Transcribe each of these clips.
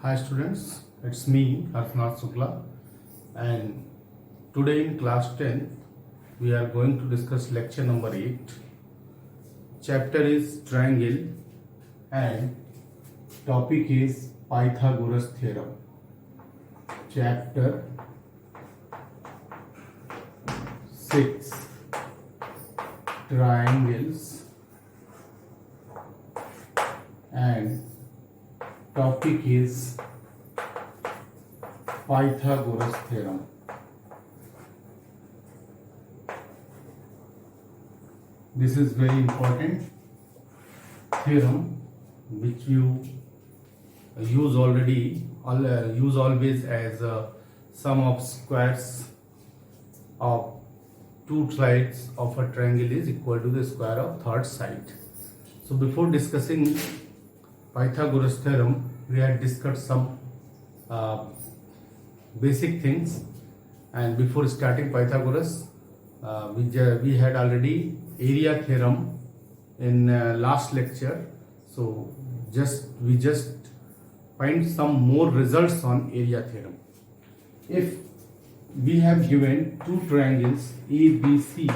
Hi students, it's me Harshnath Shukla, and today in class 10 we are going to discuss lecture number 8. Chapter is triangle and topic is Pythagoras theorem. Chapter 6, triangles, and topic is Pythagoras theorem. This is very important theorem which you use always as a sum of squares of two sides of a triangle is equal to the square of third side. So before discussing Pythagoras theorem, we had discussed some basic things, and before starting Pythagoras, we had already area theorem in last lecture. So we just find some more results on area theorem. If we have given two triangles ABC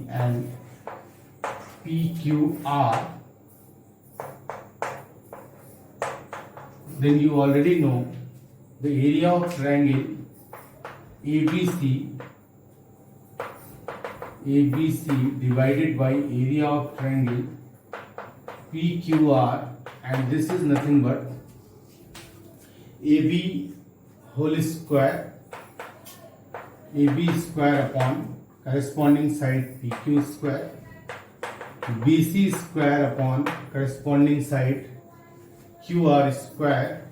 and PQR, then you already know the area of triangle ABC divided by area of triangle PQR, and this is nothing but AB whole square, AB square upon corresponding side PQ square, BC square upon corresponding side QR square,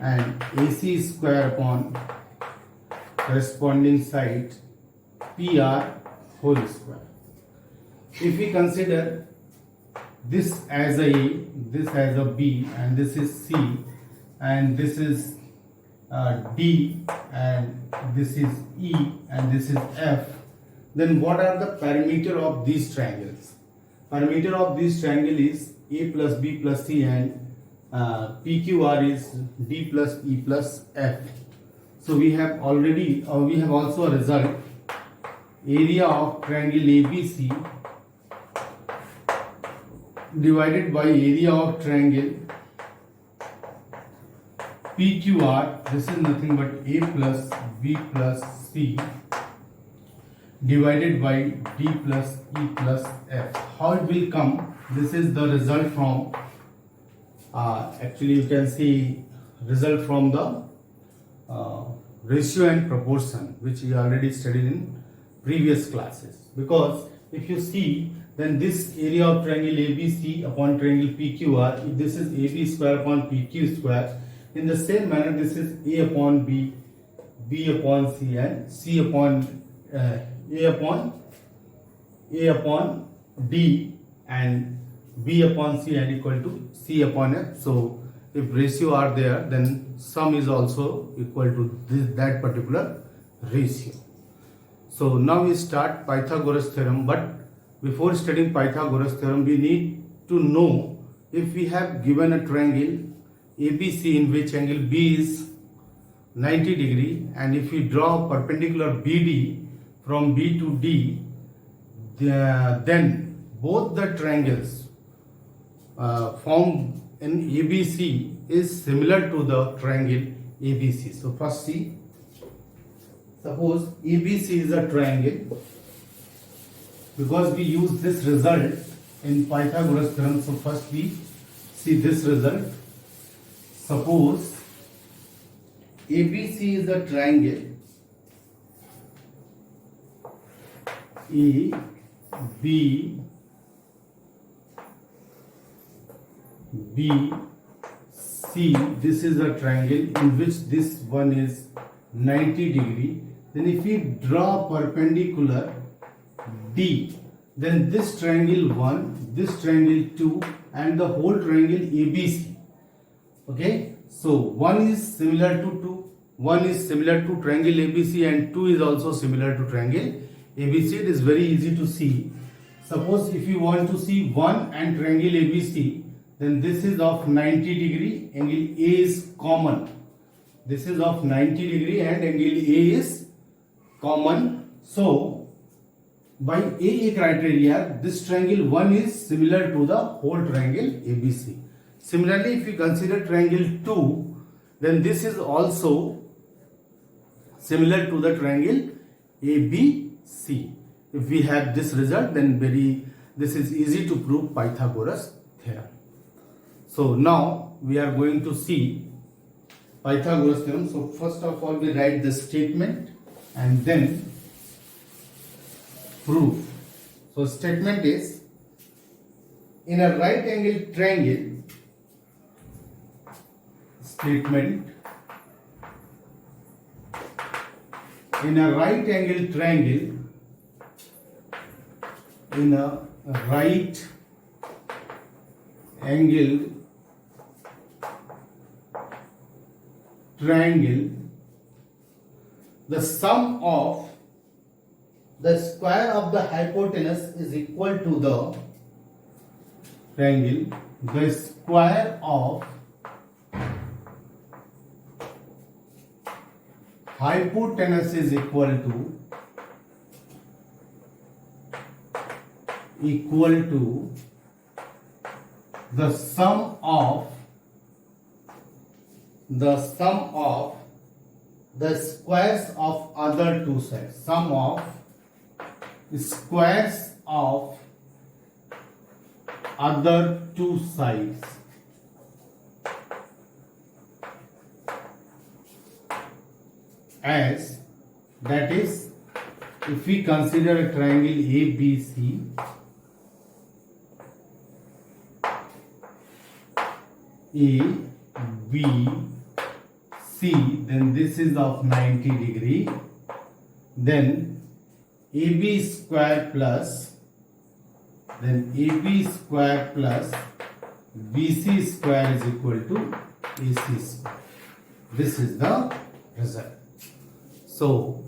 and AC square upon corresponding side PR whole square. If we consider this as a this as a B, and this is C, and this is D, and this is E, and this is F, then what are the parameter of these triangles? Parameter of this triangle is A plus B plus C, and PQR is D plus E plus F. So we have also a result, area of triangle ABC divided by area of triangle PQR, this is nothing but A plus B plus C divided by D plus E plus F. How it will come? This is the result from actually you can see result from the ratio and proportion, which we already studied in previous classes. Because if you see, then this area of triangle ABC upon triangle PQR, if this is AB square upon PQ square, in the same manner this is A upon B, B upon C, and C upon A upon D, and B upon C, and equal to C upon F. So if ratio are there, then sum is also equal to that particular ratio. So now we start Pythagoras theorem, but before studying Pythagoras theorem, we need to know, if we have given a triangle ABC in which angle B is 90 degree, and if we draw perpendicular BD from B to D, then both the triangles formed in ABC is similar to the triangle ABC. So first see, suppose ABC is a triangle, because we use this result in Pythagoras theorem. So first we see this result. Suppose ABC is a triangle A, B, B, C. This is a triangle in which this one is 90 degree. Then if we draw perpendicular D, then this triangle 1, this triangle 2, and the whole triangle ABC. Okay, so 1 is similar to 2, 1 is similar to triangle ABC, and 2 is also similar to triangle ABC. It is very easy to see. Suppose if you want to see 1 and triangle ABC, then this is of 90 degree, angle A is common. This is of 90 degree and angle A is common. So by AA criteria, this triangle 1 is similar to the whole triangle ABC. Similarly, if we consider triangle 2, then this is also similar to the triangle ABC. If we have this result, then this is easy to prove Pythagoras theorem. So now we are going to see Pythagoras theorem. So first of all, we write the statement and then proof. So statement is, in a right angle triangle, statement, in a right angle triangle, in a right angle triangle, the sum of the square of the hypotenuse is equal to the triangle, the square of hypotenuse is equal to the sum of the squares of other two sides. Sum of squares of other two sides. As that is, if we consider a triangle ABC, ABC, then this is of 90 degree, then AB square plus, then AB square plus BC square is equal to AC square. This is the result. So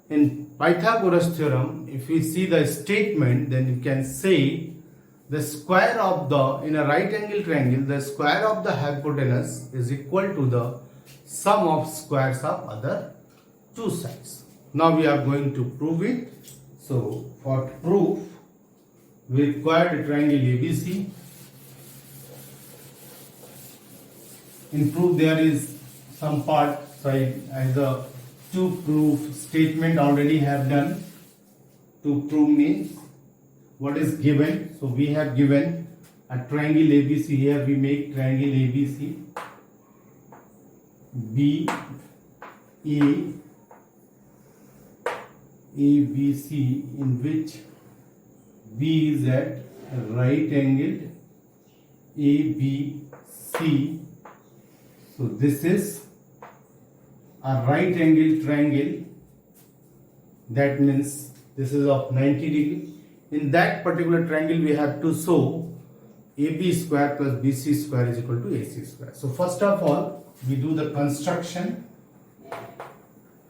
in Pythagoras theorem, if we see the statement, then you can say the square of the, in a right angle triangle, the square of the hypotenuse is equal to the sum of squares of other two sides. Now we are going to prove it. So for proof, we require a triangle ABC. In proof, there is some part side as a to prove statement already have done. To prove means what is given. So we have given a triangle ABC. Here we make triangle ABC, ABC, in which B is at right angled ABC. So this is a right angle triangle. That means this is of 90 degree. In that particular triangle, we have to show AB square plus BC square is equal to AC square. So first of all, we do the construction.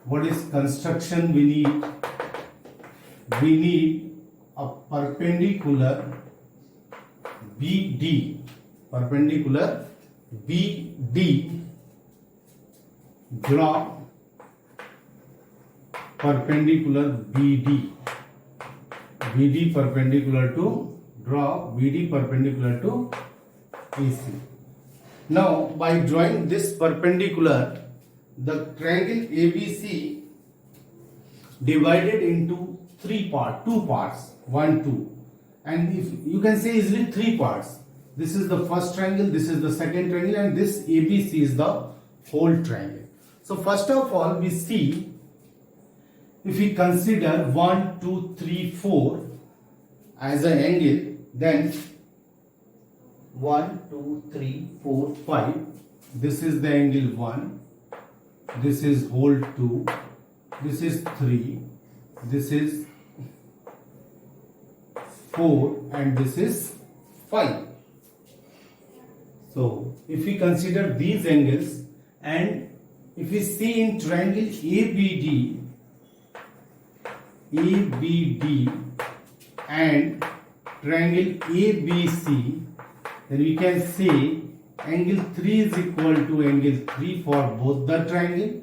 What is construction? We need a perpendicular BD. Draw perpendicular BD. BD perpendicular to, draw BD perpendicular to AC. Now by drawing this perpendicular, the triangle ABC divided into two parts, 1, 2, and if you can say easily 3 parts. This is the first triangle, this is the second triangle, and this ABC is the whole triangle. So first of all, we see, if we consider 1, 2, 3, 4 as an angle, then 1, 2, 3, 4, 5. This is the angle 1. This is whole 2. This is 3. This is 4, and this is 5. So if we consider these angles, and if we see in triangle ABD and triangle ABC, then we can say angle 3 is equal to angle 3 for both the triangle.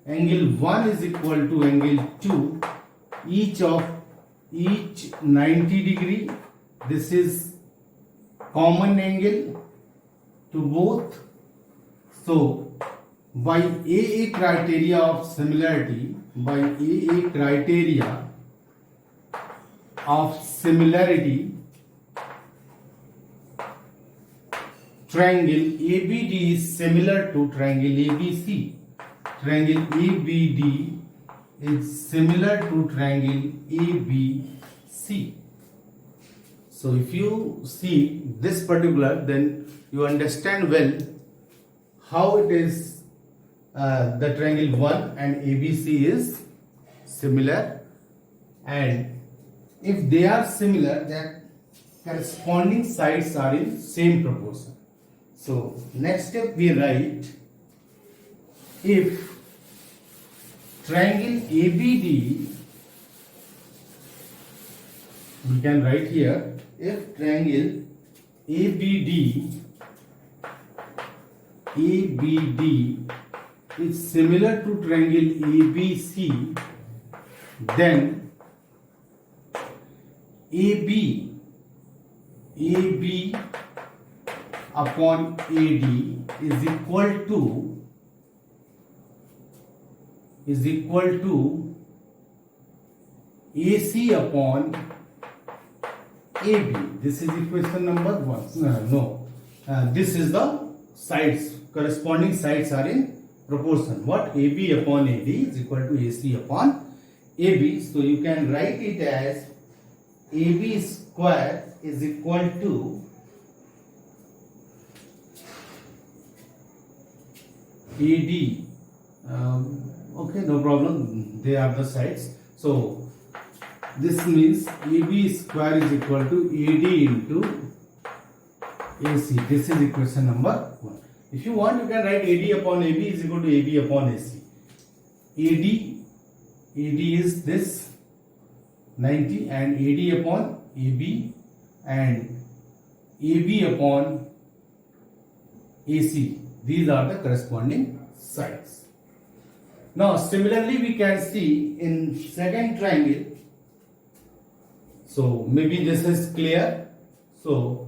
Angle 1 is equal to angle 2, each 90 degree. This is common angle to both. So by AA criteria of similarity, triangle ABD is similar to triangle ABC. Triangle ABD is similar to triangle ABC. So if you see this particular, then you understand well how it is the triangle 1 and ABC is similar, and if they are similar, then corresponding sides are in same proportion. So next step we write, if triangle ABD, we can write here, if triangle ABD is similar to triangle ABC, then AB upon AD is equal to AC upon AB. This is equation number 1. This is the sides, corresponding sides are in proportion. What? AB upon AD is equal to AC upon AB. So you can write it as AB square is equal to AD. Okay, no problem. They are the sides. So this means AB square is equal to AD into AC. This is equation number 1. If you want, you can write AD upon AB is equal to AB upon AC. AD is this 90 and AD upon AB and AB upon AC. These are the corresponding sides. Now similarly we can see in second triangle. So maybe this is clear. So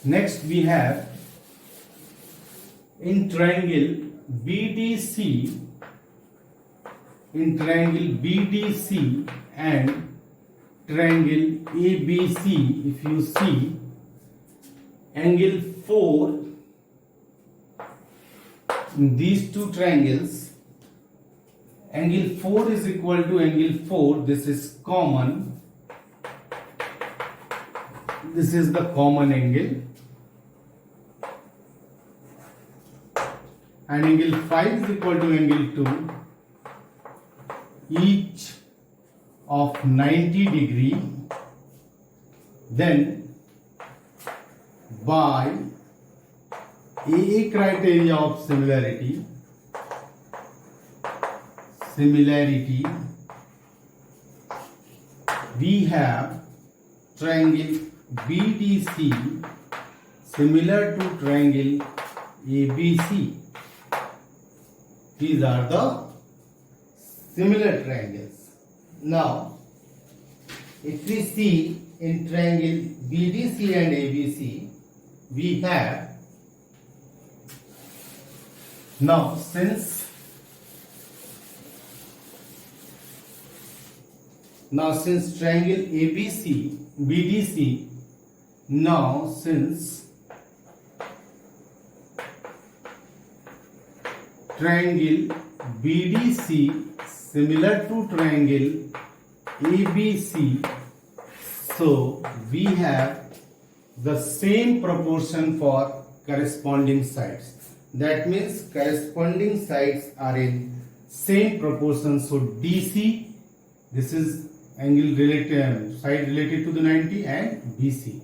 next we have in triangle BDC, and triangle ABC, if you see angle 4 in these two triangles, angle 4 is equal to angle 4. This is common. This is the common angle. And angle 5 is equal to angle 2, each of 90 degree. Then by AA criteria of similarity, we have triangle BDC similar to triangle ABC. These are the similar triangles. Now, if we see in triangle BDC and ABC, we have now since triangle BDC, now since triangle BDC similar to triangle ABC, so we have the same proportion for corresponding sides. That means corresponding sides are in same proportion. So DC, this is angle related, side related to the 90, and BC.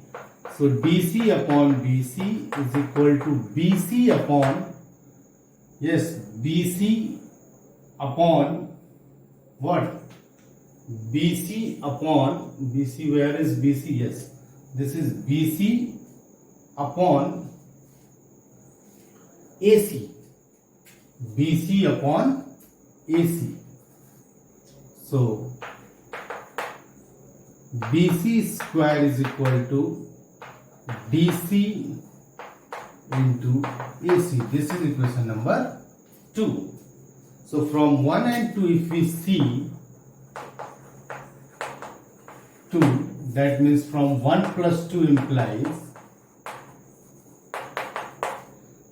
So DC upon BC is equal to BC upon, yes, BC upon what? BC upon BC. Where is BC? Yes, this is BC upon AC. BC upon AC. So BC square is equal to DC into AC. This is equation number 2. So from 1 and 2, if we see 2, that means from 1 plus 2 implies,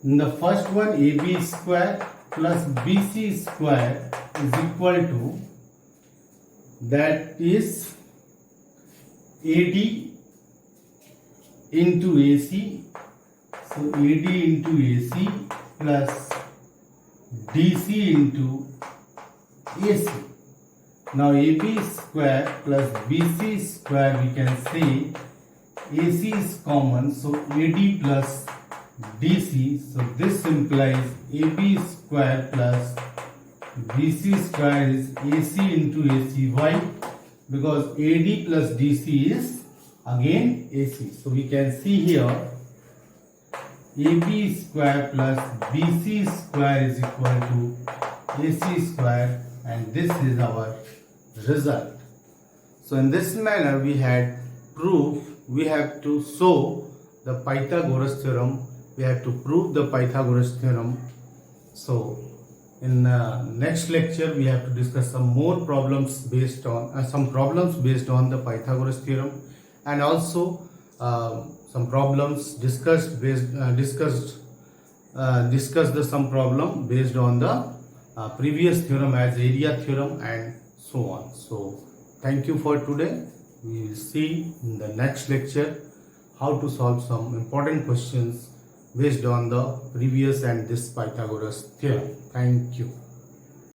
in the first one, AB square plus BC square is equal to, that is AD into AC. So AD into AC plus DC into AC. Now AB square plus BC square, we can say AC is common, so AD plus DC. So this implies AB square plus BC square is AC into AC. Why? Because AD plus DC is again AC. So we can see here AB square plus BC square is equal to AC square, and this is our result. So in this manner we had proof. We have to show the Pythagoras theorem. We have to prove the Pythagoras theorem. So in next lecture we have to discuss some more problems based on the Pythagoras theorem, and also some problems discuss some problem based on the previous theorem as area theorem and so on. So thank you for today. We will see in the next lecture how to solve some important questions based on the previous and this Pythagoras theorem. Thank you.